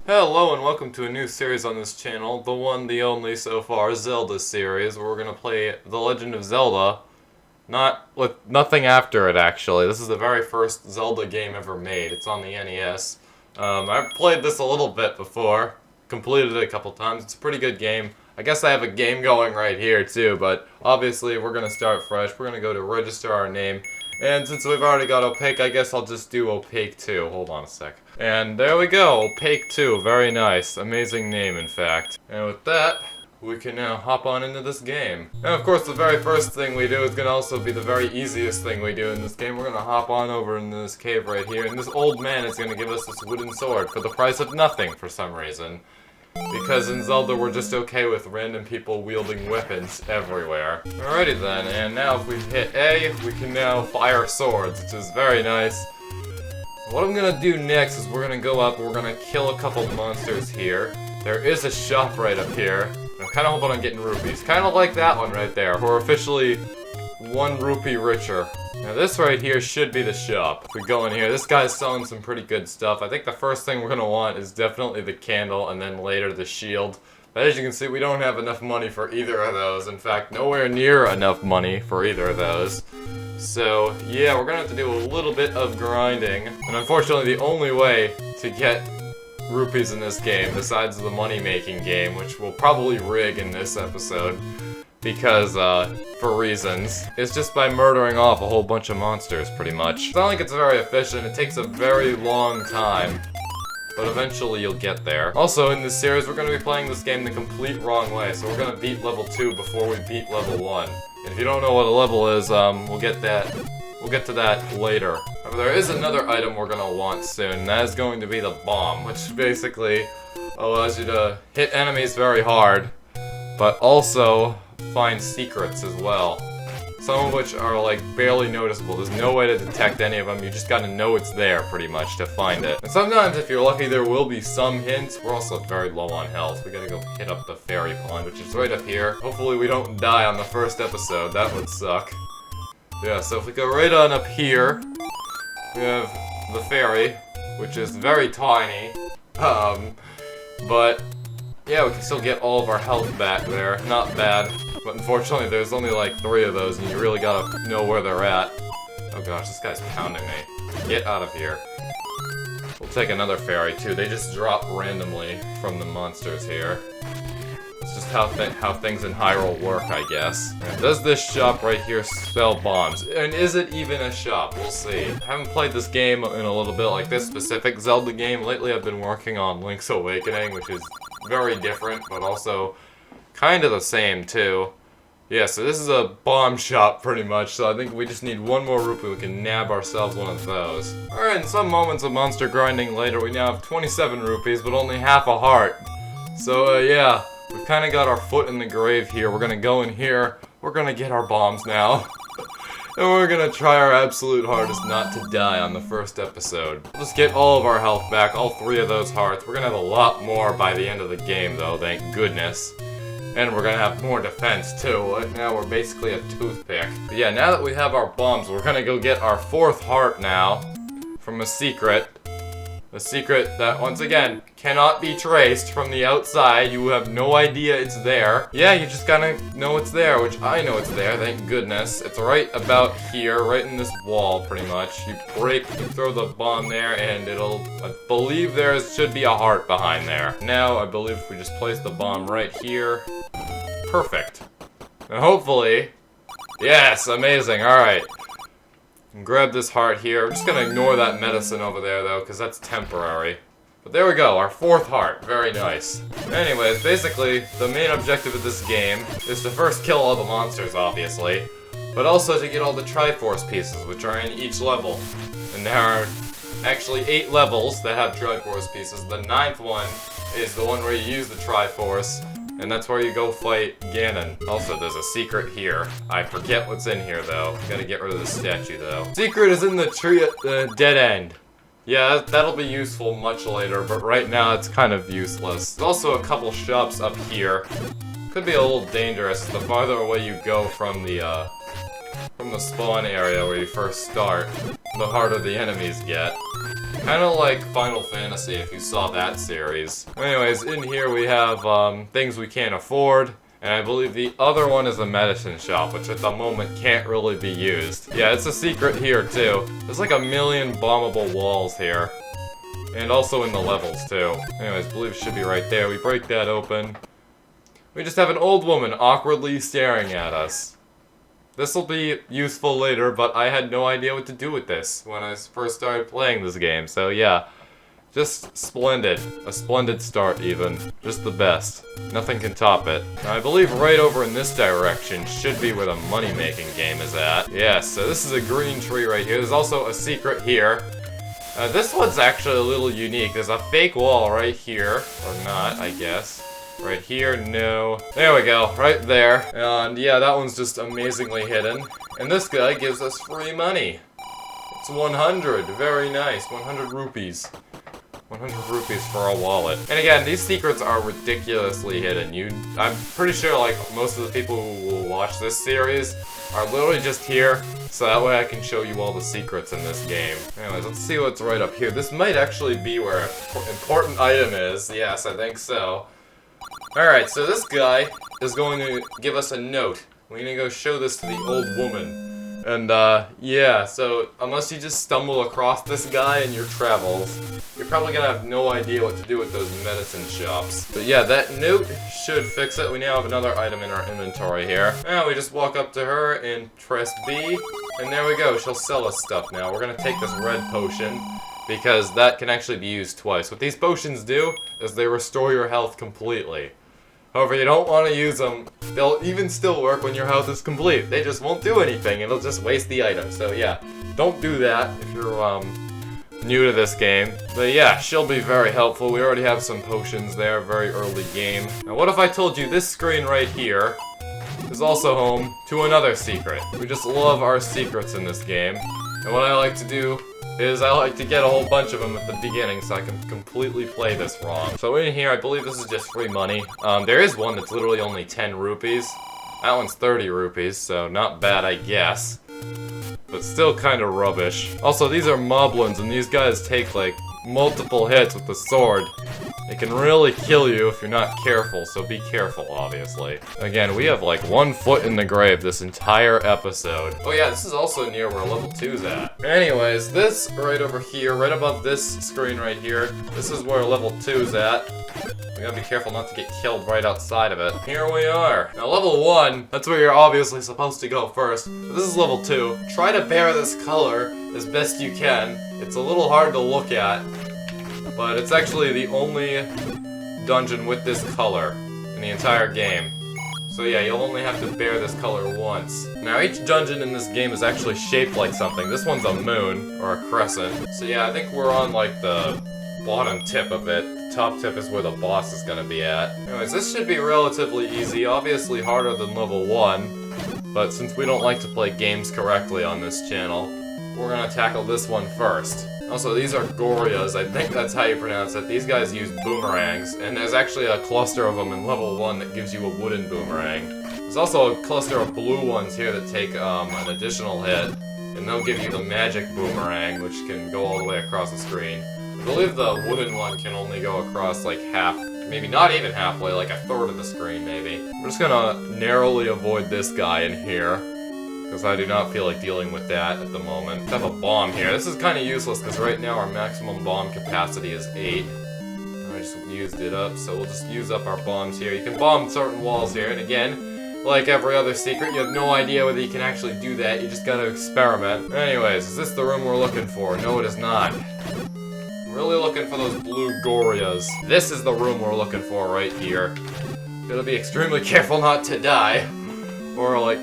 Hello and welcome to a new series on this channel, the one, the only so far, Zelda series, where we're gonna play The Legend of Zelda. Not with nothing after it, actually. This is the very first Zelda game ever made. It's on the NES. I've played this a little bit before, completed it a couple times. It's a pretty good game. I guess I have a game going right here too, but obviously we're gonna start fresh. We're gonna go to register our name. And since we've already got Opaque, I guess I'll just do Opaque 2. Hold on a sec. And there we go, Opaque 2. Very nice. Amazing name, in fact. And with that, we can now hop on into this game. And of course, the very first thing we do is going to also be the very easiest thing we do in this game. We're going to hop on over into this cave right here, and this old man is going to give us this wooden sword for the price of nothing for some reason. Because in Zelda, we're just okay with random people wielding weapons everywhere. Alrighty then, and now if we hit A, we can now fire swords, which is very nice. What I'm gonna do next is we're gonna go up and we're gonna kill a couple monsters here. There is a shop right up here. I'm kinda hoping I'm getting rupees. Kinda like that one right there. We're officially 1 rupee richer. Now this right here should be the shop. If we go in here, this guy's selling some pretty good stuff. I think the first thing we're gonna want is definitely the candle and then later the shield. But as you can see, we don't have enough money for either of those. In fact, nowhere near enough money for either of those. So yeah, we're gonna have to do a little bit of grinding. And unfortunately, the only way to get rupees in this game, besides the money-making game, which we'll probably rig in this episode, because, for reasons, it's just by murdering off a whole bunch of monsters, pretty much. It's not like it's very efficient, it takes a very long time, but eventually you'll get there. Also, in this series, we're going to be playing this game the complete wrong way, so we're going to beat level 2 before we beat level 1. And if you don't know what a level is, we'll get to that later. However, there is another item we're going to want soon, and that is going to be the bomb, which basically allows you to hit enemies very hard, but also find secrets as well. Some of which are like barely noticeable. There's no way to detect any of them. You just gotta know it's there pretty much to find it. And sometimes if you're lucky there will be some hints. We're also very low on health. We gotta go hit up the fairy pond, which is right up here. Hopefully we don't die on the first episode. That would suck. Yeah, so if we go right on up here, we have the fairy, which is very tiny. But yeah, we can still get all of our health back there. Not bad. But unfortunately, there's only like 3 of those, and you really gotta know where they're at. Oh gosh, this guy's pounding me. Get out of here. We'll take another fairy, too. They just drop randomly from the monsters here. It's just how things in Hyrule work, I guess. And does this shop right here sell bombs? And is it even a shop? We'll see. I haven't played this game in a little bit, like this specific Zelda game. Lately, I've been working on Link's Awakening, which is very different, but also kind of the same, too. Yeah, so this is a bomb shop, pretty much, so I think we just need 1 more rupee. We can nab ourselves one of those. Alright, in some moments of monster grinding later, we now have 27 rupees, but only half a heart. So, yeah, we've kind of got our foot in the grave here. We're gonna go in here, we're gonna get our bombs now. And we're gonna try our absolute hardest not to die on the first episode. Let's get all of our health back, all 3 of those hearts. We're gonna have a lot more by the end of the game, though, thank goodness. And we're gonna have more defense, too. Right now, we're basically a toothpick. But yeah, now that we have our bombs, we're gonna go get our 4th heart now from a secret. A secret that, once again, cannot be traced from the outside. You have no idea it's there. Yeah, you just gotta know it's there, which I know it's there, thank goodness. It's right about here, right in this wall, pretty much. You throw the bomb there, and I believe there should be a heart behind there. Now, I believe if we just place the bomb right here, perfect. And hopefully, yes, amazing, alright. Grab this heart here. I'm just gonna ignore that medicine over there, though, because that's temporary. But there we go, our 4th heart. Very nice. Anyways, basically, the main objective of this game is to first kill all the monsters, obviously, but also to get all the Triforce pieces, which are in each level. And there are actually 8 levels that have Triforce pieces. The 9th one is the one where you use the Triforce, and that's where you go fight Ganon. Also, there's a secret here. I forget what's in here, though. Gotta get rid of the statue, though. Secret is in the tree at the dead end. Yeah, that'll be useful much later, but right now it's kind of useless. There's also a couple shops up here. Could be a little dangerous the farther away you go from the spawn area where you first start, the harder the enemies get. Kind of like Final Fantasy if you saw that series. Anyways, in here we have things we can't afford. And I believe the other one is a medicine shop, which at the moment can't really be used. Yeah, it's a secret here too. There's like a million bombable walls here. And also in the levels too. Anyways, I believe it should be right there. We break that open. We just have an old woman awkwardly staring at us. This will be useful later, but I had no idea what to do with this when I first started playing this game, so yeah. Just splendid. A splendid start, even. Just the best. Nothing can top it. Now, I believe right over in this direction should be where the money-making game is at. Yeah, so this is a green tree right here. There's also a secret here. This one's actually a little unique. There's a fake wall right here. Or not, I guess. Right here, no. There we go, right there. And yeah, that one's just amazingly hidden. And this guy gives us free money. It's 100. Very nice. 100 rupees. 100 rupees for a wallet. And again, these secrets are ridiculously hidden. I'm pretty sure like most of the people who will watch this series are literally just here, so that way I can show you all the secrets in this game. Anyways, let's see what's right up here. This might actually be where an important item is. Yes, I think so. Alright, so this guy is going to give us a note. We're gonna go show this to the old woman. And, yeah, so unless you just stumble across this guy in your travels, you're probably gonna have no idea what to do with those medicine shops. But yeah, that note should fix it. We now have another item in our inventory here. Now we just walk up to her and press B, and there we go. She'll sell us stuff now. We're gonna take this red potion, because that can actually be used twice. What these potions do is they restore your health completely. However, you don't want to use them. They'll even still work when your health is complete. They just won't do anything. It'll just waste the item. So yeah, don't do that if you're new to this game. But yeah, she'll be very helpful. We already have some potions there, very early game. Now what if I told you this screen right here is also home to another secret? We just love our secrets in this game. And what I like to do is I like to get a whole bunch of them at the beginning so I can completely play this wrong. So in here, I believe this is just free money. There is one that's literally only 10 rupees. That one's 30 rupees, so not bad, I guess. But still kind of rubbish. Also, these are moblins, and these guys take, like, multiple hits with the sword. It can really kill you if you're not careful, so be careful, obviously. Again, we have like 1 foot in the grave this entire episode. Oh yeah, this is also near where level 2's at. Anyways, this right over here, right above this screen right here, this is where level 2's at. We gotta be careful not to get killed right outside of it. Here we are. Now level 1, that's where you're obviously supposed to go first. But this is level 2. Try to bear this color as best you can. It's a little hard to look at, but it's actually the only dungeon with this color in the entire game. So yeah, you'll only have to bear this color once. Now each dungeon in this game is actually shaped like something. This one's a moon, or a crescent. So yeah, I think we're on like the bottom tip of it. The top tip is where the boss is gonna be at. Anyways, this should be relatively easy, obviously harder than level 1. But since we don't like to play games correctly on this channel, we're gonna tackle this one first. Also, these are Gorias, I think that's how you pronounce it. These guys use boomerangs, and there's actually a cluster of them in level 1 that gives you a wooden boomerang. There's also a cluster of blue ones here that take an additional hit, and they'll give you the magic boomerang, which can go all the way across the screen. I believe the wooden one can only go across like half, maybe not even halfway, like a third of the screen maybe. We're just gonna narrowly avoid this guy in here, because I do not feel like dealing with that at the moment. I have a bomb here. This is kind of useless because right now our maximum bomb capacity is 8. I just used it up, so we'll just use up our bombs here. You can bomb certain walls here, and again, like every other secret, you have no idea whether you can actually do that. You just gotta experiment. Anyways, is this the room we're looking for? No, it is not. I'm really looking for those blue Gorias. This is the room we're looking for right here. Gotta be extremely careful not to die, or like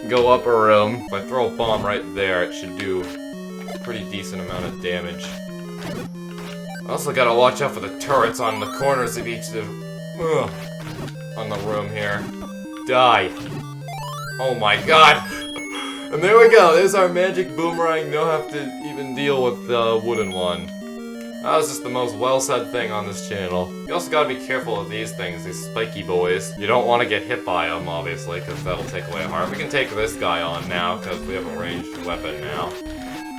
go up a room. If I throw a bomb right there, it should do a pretty decent amount of damage. I also gotta watch out for the turrets on the corners of each on the room here. Die. Oh my god! And there we go, there's our magic boomerang. No have to even deal with the wooden one. That was just the most well-said thing on this channel. You also gotta be careful of these things, these spiky boys. You don't want to get hit by them, obviously, because that'll take away a heart. We can take this guy on now, because we have a ranged weapon now.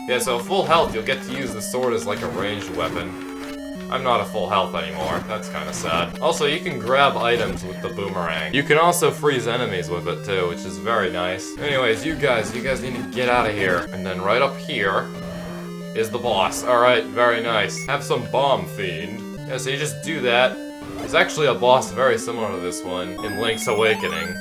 Yeah, so full health, you'll get to use the sword as like a ranged weapon. I'm not at full health anymore. That's kind of sad. Also, you can grab items with the boomerang. You can also freeze enemies with it too, which is very nice. Anyways, you guys need to get out of here. And then right up here is the boss. Alright, very nice. Have some bomb fiend. Yeah, so you just do that. There's actually a boss very similar to this one in Link's Awakening.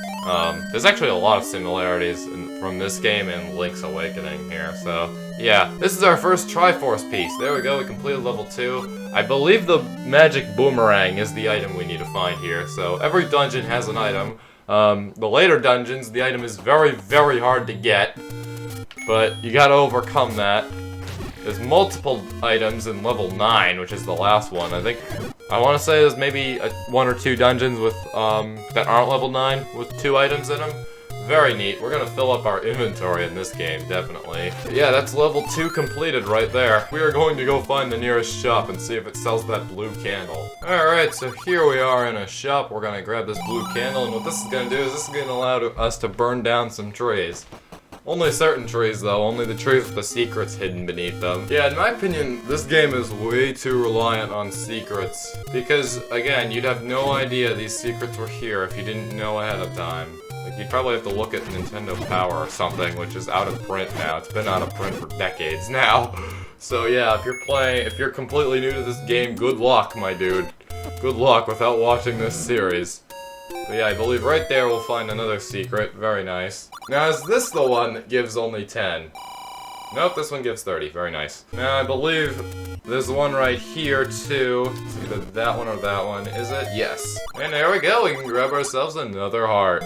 There's actually a lot of similarities from this game and Link's Awakening here, so yeah. This is our first Triforce piece. There we go, we completed level 2. I believe the magic boomerang is the item we need to find here, so every dungeon has an item. The later dungeons, the item is very, very hard to get, but you gotta overcome that. There's multiple items in level 9, which is the last one. I want to say there's maybe 1 or 2 dungeons with that aren't level 9 with 2 items in them. Very neat. We're gonna fill up our inventory in this game, definitely. But yeah, that's level 2 completed right there. We are going to go find the nearest shop and see if it sells that blue candle. Alright, so here we are in a shop. We're gonna grab this blue candle, and what this is gonna do is this is gonna allow us to burn down some trees. Only certain trees, though. Only the trees with the secrets hidden beneath them. Yeah, in my opinion, this game is way too reliant on secrets. Because, again, you'd have no idea these secrets were here if you didn't know ahead of time. Like, you'd probably have to look at Nintendo Power or something, which is out of print now. It's been out of print for decades now. So yeah, if you're completely new to this game, good luck, my dude. Good luck without watching this series. But yeah, I believe right there we'll find another secret. Very nice. Now, is this the one that gives only 10? Nope, this one gives 30. Very nice. Now, I believe there's one right here, too. It's either that one or that one. Is it? Yes. And there we go. We can grab ourselves another heart.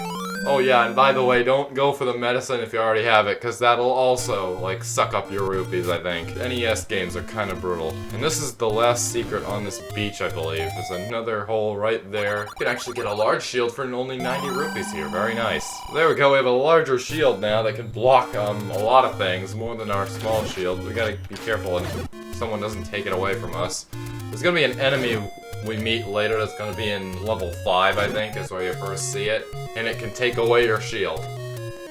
Oh, yeah, and by the way, don't go for the medicine if you already have it, because that'll also, like, suck up your rupees, I think. NES games are kind of brutal. And this is the last secret on this beach, I believe. There's another hole right there. You can actually get a large shield for only 90 rupees here. Very nice. There we go. We have a larger shield now that can block, a lot of things, more than our small shield. We gotta be careful and someone doesn't take it away from us. There's gonna be an enemy we meet later that's gonna be in level 5, I think, is where you first see it. And it can take away your shield.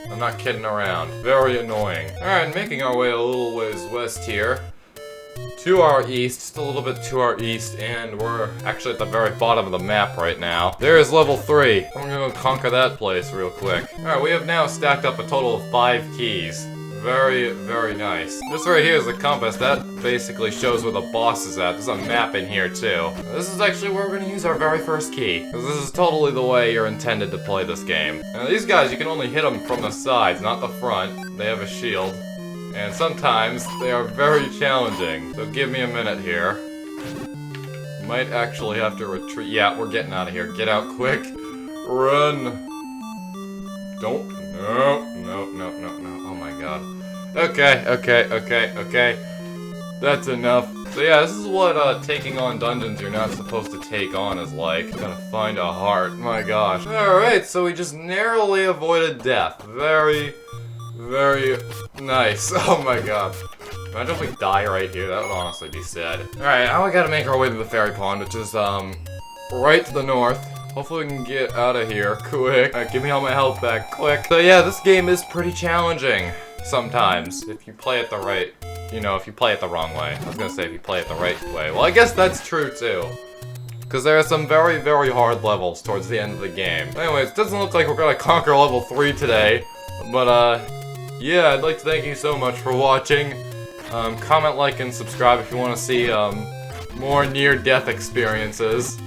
I'm not kidding around. Very annoying. Alright, making our way a little ways west here. To our east, just a little bit to our east, and we're actually at the very bottom of the map right now. There is level 3. I'm gonna go conquer that place real quick. Alright, we have now stacked up a total of 5 keys. Very, very nice. This right here is the compass. That basically shows where the boss is at. There's a map in here, too. This is actually where we're gonna use our very first key. Because this is totally the way you're intended to play this game. Now, these guys, you can only hit them from the sides, not the front. They have a shield. And sometimes, they are very challenging. So give me a minute here. Might actually have to retreat. Yeah, we're getting out of here. Get out quick. Run. Don't. No. Oh my god. Okay. That's enough. So yeah, this is what taking on dungeons you're not supposed to take on is like. Gotta find a heart. My gosh. Alright, so we just narrowly avoided death. Very, very nice. Oh my god. Imagine if we die right here. That would honestly be sad. Alright, now we gotta make our way to the fairy pond, which is right to the north. Hopefully we can get out of here quick. Alright, give me all my health back, quick. So yeah, this game is pretty challenging sometimes if you play it the right, if you play it the wrong way. I was gonna say if you play it the right way. Well, I guess that's true too. Because there are some very, very hard levels towards the end of the game. Anyways, it doesn't look like we're gonna conquer level 3 today. But yeah, I'd like to thank you so much for watching. Comment, like, and subscribe if you want to see more near-death experiences.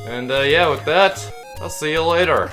And yeah, with that, I'll see you later.